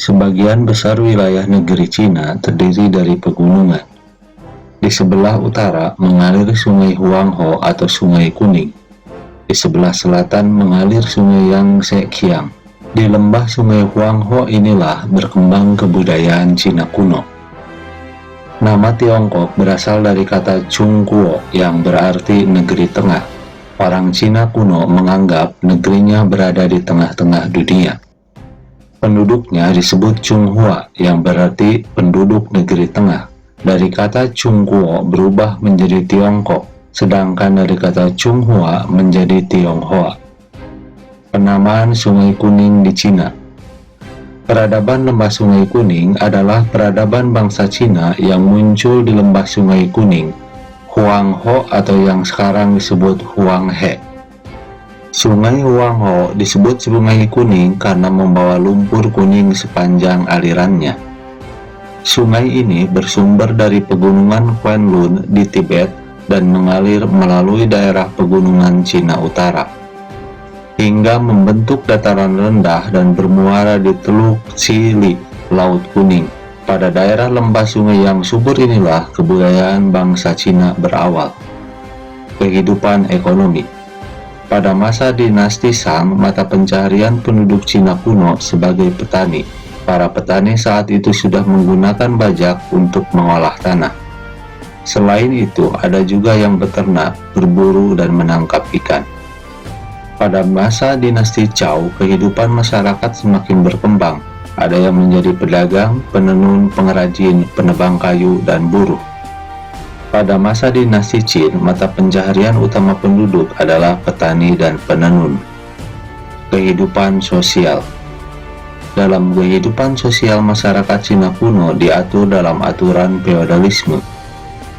Sebagian besar wilayah negeri Cina terdiri dari pegunungan. Di sebelah utara mengalir Sungai Huanghe atau Sungai Kuning. Di sebelah selatan mengalir Sungai Yangtze Kiang. Di lembah Sungai Huanghe inilah berkembang kebudayaan Cina kuno. Nama Tiongkok berasal dari kata Chungguo yang berarti negeri tengah. Orang Cina kuno menganggap negerinya berada di tengah-tengah dunia. Penduduknya disebut Chunghua yang berarti penduduk negeri tengah. Dari kata Chungguo berubah menjadi Tiongkok, sedangkan dari kata Chunghua menjadi Tionghoa. Penamaan Sungai Kuning di Cina. Peradaban Lembah Sungai Kuning adalah peradaban bangsa Cina yang muncul di Lembah Sungai Kuning, Huanghe atau yang sekarang disebut Huanghe. Sungai Huanghe disebut Sungai Kuning karena membawa lumpur kuning sepanjang alirannya. Sungai ini bersumber dari pegunungan Quanlun di Tibet dan mengalir melalui daerah pegunungan Cina Utara, hingga membentuk dataran rendah dan bermuara di Teluk Xili, Laut Kuning. Pada daerah lembah sungai yang subur inilah kebudayaan bangsa Cina berawal. Kehidupan ekonomi. Pada masa dinasti Shang, mata pencaharian penduduk Cina kuno sebagai petani. Para petani saat itu sudah menggunakan bajak untuk mengolah tanah. Selain itu, ada juga yang beternak, berburu, dan menangkap ikan. Pada masa dinasti Zhou, kehidupan masyarakat semakin berkembang. Ada yang menjadi pedagang, penenun, pengrajin, penebang kayu, dan buruh. Pada masa dinasti Qin, mata pencaharian utama penduduk adalah petani dan penenun. Kehidupan sosial. Dalam kehidupan sosial masyarakat Cina kuno diatur dalam aturan feodalisme.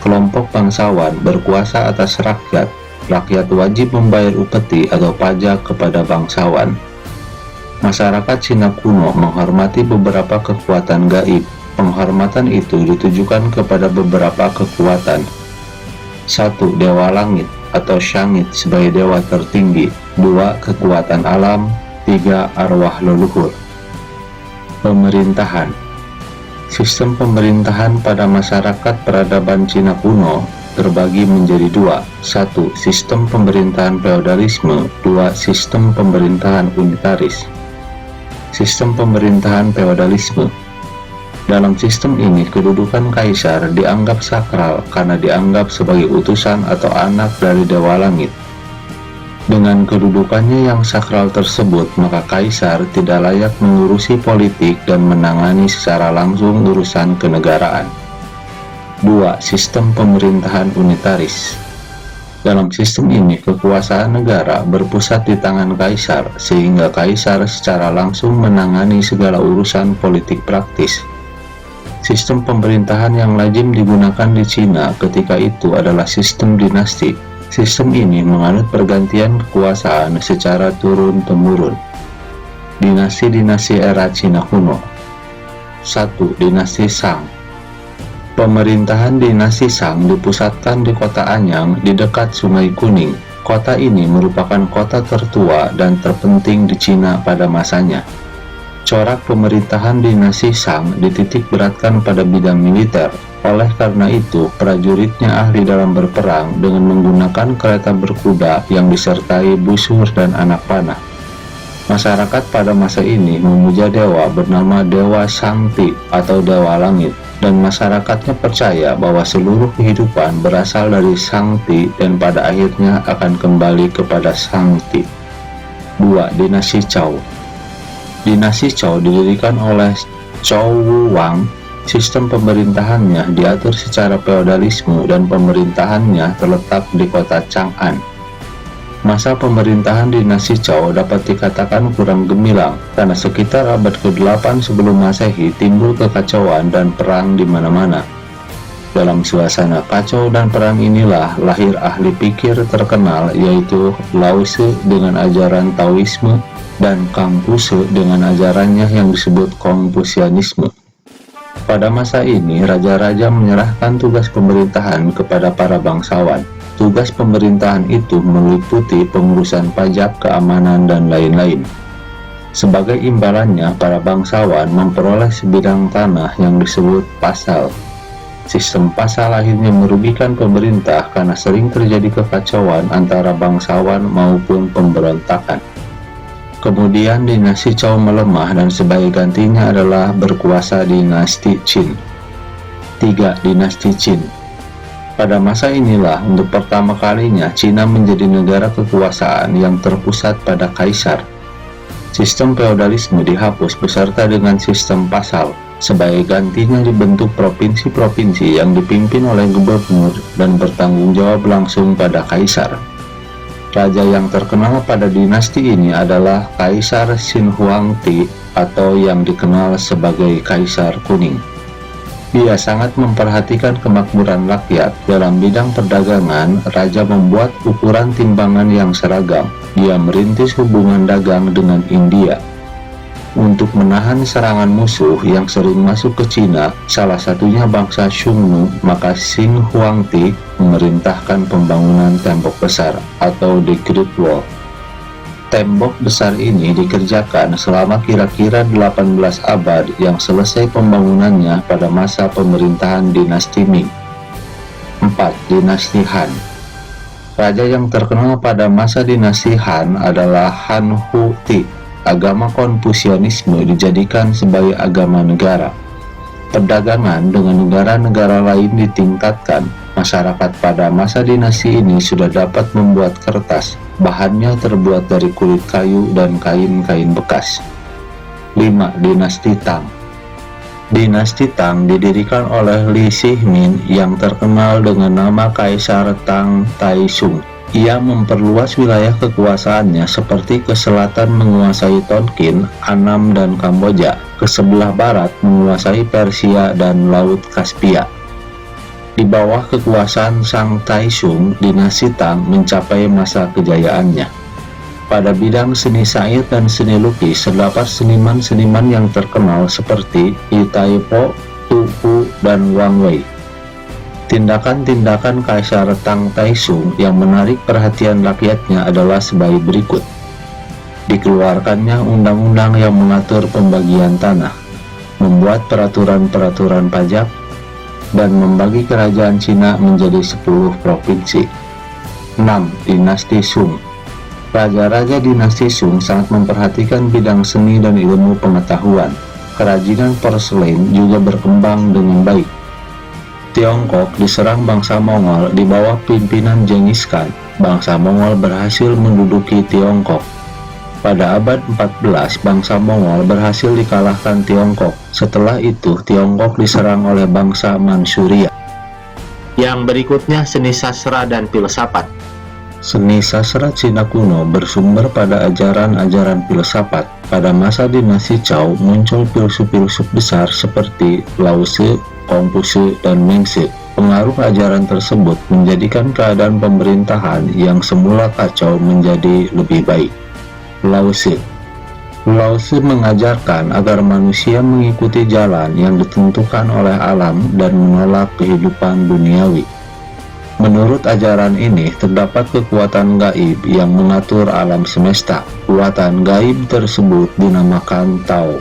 Kelompok bangsawan berkuasa atas rakyat. Rakyat wajib membayar upeti atau pajak kepada bangsawan. Masyarakat Cina kuno menghormati beberapa kekuatan gaib. Penghormatan itu ditujukan kepada beberapa kekuatan. 1. Dewa langit atau Shangit sebagai dewa tertinggi. 2. Kekuatan alam. 3. Arwah leluhur. Pemerintahan. Sistem pemerintahan pada masyarakat peradaban Cina kuno terbagi menjadi dua. 1. Sistem pemerintahan feodalisme. 2. Sistem pemerintahan unitaris. Sistem pemerintahan feodalisme. Dalam sistem ini, kedudukan kaisar dianggap sakral karena dianggap sebagai utusan atau anak dari Dewa Langit. Dengan kedudukannya yang sakral tersebut, maka kaisar tidak layak mengurusi politik dan menangani secara langsung urusan kenegaraan. 2. Sistem pemerintahan unitaris. Dalam sistem ini, kekuasaan negara berpusat di tangan kaisar, sehingga kaisar secara langsung menangani segala urusan politik praktis. Sistem pemerintahan yang lazim digunakan di Cina ketika itu adalah sistem dinasti. Sistem ini menganut pergantian kekuasaan secara turun-temurun. Dinasti-dinasti era Cina kuno. 1. Dinasti Shang. Pemerintahan dinasti Shang dipusatkan di kota Anyang di dekat Sungai Kuning. Kota ini merupakan kota tertua dan terpenting di Cina pada masanya. Corak pemerintahan dinasti Shang dititik beratkan pada bidang militer. Oleh karena itu, prajuritnya ahli dalam berperang dengan menggunakan kereta berkuda yang disertai busur dan anak panah. Masyarakat pada masa ini memuja dewa bernama Dewa Shangti atau Dewa Langit, dan masyarakatnya percaya bahwa seluruh kehidupan berasal dari Shangti dan pada akhirnya akan kembali kepada Shangti. 2. Dinasti Zhou. Dinasti Zhou didirikan oleh Zhou Wuwang. Sistem pemerintahannya diatur secara feodalisme dan pemerintahannya terletak di kota Chang'an. Masa pemerintahan dinasti Zhou dapat dikatakan kurang gemilang karena sekitar abad ke-8 sebelum Masehi timbul kekacauan dan perang di mana-mana. Dalam suasana kacau dan perang inilah lahir ahli pikir terkenal yaitu Lao Tzu dengan ajaran Taoisme dan Kangfusi dengan ajarannya yang disebut Konfusianisme. Pada masa ini, raja-raja menyerahkan tugas pemerintahan kepada para bangsawan. Tugas pemerintahan itu meliputi pengurusan pajak, keamanan, dan lain-lain. Sebagai imbalannya, para bangsawan memperoleh sebidang tanah yang disebut pasal. Sistem pasal akhirnya merugikan pemerintah karena sering terjadi kekacauan antara bangsawan maupun pemberontakan. Kemudian dinasti Zhou melemah dan sebagai gantinya adalah berkuasa dinasti Qin. 3. Dinasti Qin. Pada masa inilah untuk pertama kalinya Cina menjadi negara kekuasaan yang terpusat pada kaisar. Sistem feodalisme dihapus beserta dengan sistem pasal. Sebagai gantinya dibentuk provinsi-provinsi yang dipimpin oleh gubernur dan bertanggung jawab langsung pada kaisar. Raja yang terkenal pada dinasti ini adalah Kaisar Xin Huangdi atau yang dikenal sebagai Kaisar Kuning. Dia sangat memperhatikan kemakmuran rakyat. Dalam bidang perdagangan, raja membuat ukuran timbangan yang seragam. Dia merintis hubungan dagang dengan India. Untuk menahan serangan musuh yang sering masuk ke Cina, salah satunya bangsa Xiongnu, maka Xin Huangdi memerintahkan pembangunan tembok besar atau The Great Wall. Tembok besar ini dikerjakan selama kira-kira 18 abad yang selesai pembangunannya pada masa pemerintahan dinasti Ming. 4. Dinasti Han. Raja yang terkenal pada masa dinasti Han adalah Han Huti. Agama Konfusianisme dijadikan sebagai agama negara. Perdagangan dengan negara-negara lain ditingkatkan. Masyarakat pada masa dinasti ini sudah dapat membuat kertas. Bahannya terbuat dari kulit kayu dan kain-kain bekas. 5. Dinasti Tang. Dinasti Tang didirikan oleh Li Shihmin yang terkenal dengan nama Kaisar Tang Taisung. Ia memperluas wilayah kekuasaannya seperti ke selatan menguasai Tonkin, Annam dan Kamboja, ke sebelah barat menguasai Persia dan Laut Kaspia. Di bawah kekuasaan Sang Taisung, dinasti Tang mencapai masa kejayaannya. Pada bidang seni syair dan seni lukis, terdapat seniman-seniman yang terkenal seperti Yi Taipo, Tu Fu, dan Wang Wei. Tindakan-tindakan Kaisar Tang Taisung yang menarik perhatian rakyatnya adalah sebagai berikut. Dikeluarkannya undang-undang yang mengatur pembagian tanah, membuat peraturan-peraturan pajak, dan membagi kerajaan Cina menjadi 10 provinsi. 6. Dinasti Sung. Raja-raja dinasti Sung sangat memperhatikan bidang seni dan ilmu pengetahuan. Kerajinan porselen juga berkembang dengan baik. Tiongkok diserang bangsa Mongol di bawah pimpinan Genghis Khan. Bangsa Mongol berhasil menduduki Tiongkok. Pada abad 14, bangsa Mongol berhasil dikalahkan Tiongkok. Setelah itu, Tiongkok diserang oleh bangsa Manchuria. Yang berikutnya seni sastra dan filsafat. Seni sastra Cina kuno bersumber pada ajaran-ajaran filsafat. Pada masa dinasti Zhou muncul filsuf-filsuf besar seperti Lao Tzu, Kongfusi, dan Mengzi. Pengaruh ajaran tersebut menjadikan keadaan pemerintahan yang semula kacau menjadi lebih baik. Lao Tzu. Lao Tzu mengajarkan agar manusia mengikuti jalan yang ditentukan oleh alam dan menolak kehidupan duniawi. Menurut ajaran ini, terdapat kekuatan gaib yang mengatur alam semesta. Kekuatan gaib tersebut dinamakan Tao.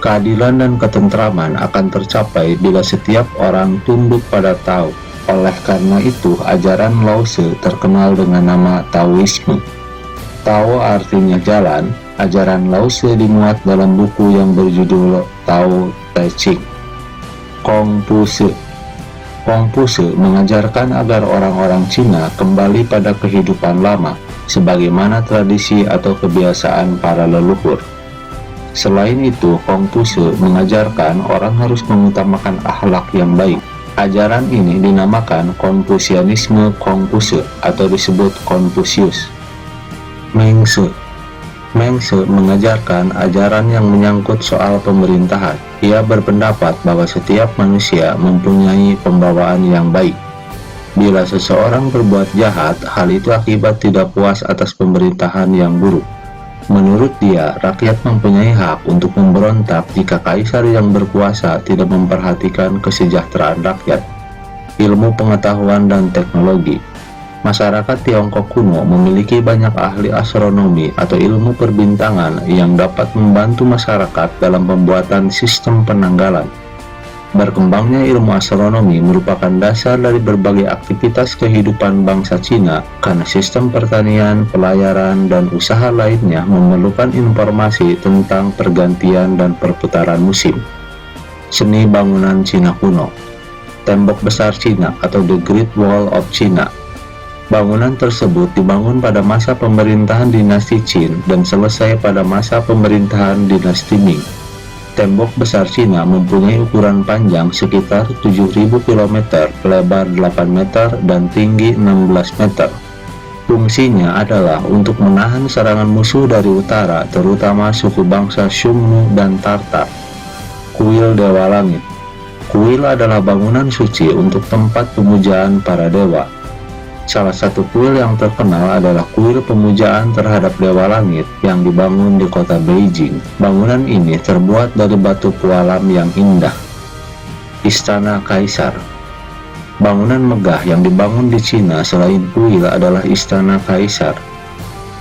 Keadilan dan ketentraman akan tercapai bila setiap orang tunduk pada Tao. Oleh karena itu, ajaran Lao Tzu terkenal dengan nama Taoisme. Tao artinya jalan. Ajaran Lao Tzu dimuat dalam buku yang berjudul Tao Te Ching. Kongfusi. Kongfusi mengajarkan agar orang-orang Cina kembali pada kehidupan lama, sebagaimana tradisi atau kebiasaan para leluhur. Selain itu, Kongfusi mengajarkan orang harus mengutamakan akhlak yang baik. Ajaran ini dinamakan Konfusianisme Kongfusi atau disebut Konfusius. Mengzi. Mengzi mengajarkan ajaran yang menyangkut soal pemerintahan. Ia berpendapat bahwa setiap manusia mempunyai pembawaan yang baik. Bila seseorang berbuat jahat, hal itu akibat tidak puas atas pemerintahan yang buruk. Menurut dia, rakyat mempunyai hak untuk memberontak jika kaisar yang berkuasa tidak memperhatikan kesejahteraan rakyat. Ilmu pengetahuan dan teknologi. Masyarakat Tiongkok kuno memiliki banyak ahli astronomi atau ilmu perbintangan yang dapat membantu masyarakat dalam pembuatan sistem penanggalan. Berkembangnya ilmu astronomi merupakan dasar dari berbagai aktivitas kehidupan bangsa Cina karena sistem pertanian, pelayaran, dan usaha lainnya memerlukan informasi tentang pergantian dan perputaran musim. Seni bangunan Cina kuno. Tembok besar Cina atau The Great Wall of China. Bangunan tersebut dibangun pada masa pemerintahan dinasti Qin dan selesai pada masa pemerintahan dinasti Ming. Tembok besar Cina mempunyai ukuran panjang sekitar 7.000 km, lebar 8 meter, dan tinggi 16 meter. Fungsinya adalah untuk menahan serangan musuh dari utara, terutama suku bangsa Xiongnu dan Tartar. Kuil Dewa Langit. Kuil adalah bangunan suci untuk tempat pemujaan para dewa. Salah satu kuil yang terkenal adalah kuil pemujaan terhadap Dewa Langit yang dibangun di kota Beijing. Bangunan ini terbuat dari batu pualam yang indah. Istana Kaisar. Bangunan megah yang dibangun di Cina selain kuil adalah Istana Kaisar.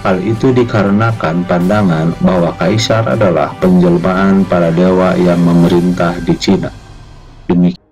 Hal itu dikarenakan pandangan bahwa Kaisar adalah penjelmaan para dewa yang memerintah di Cina. Demikian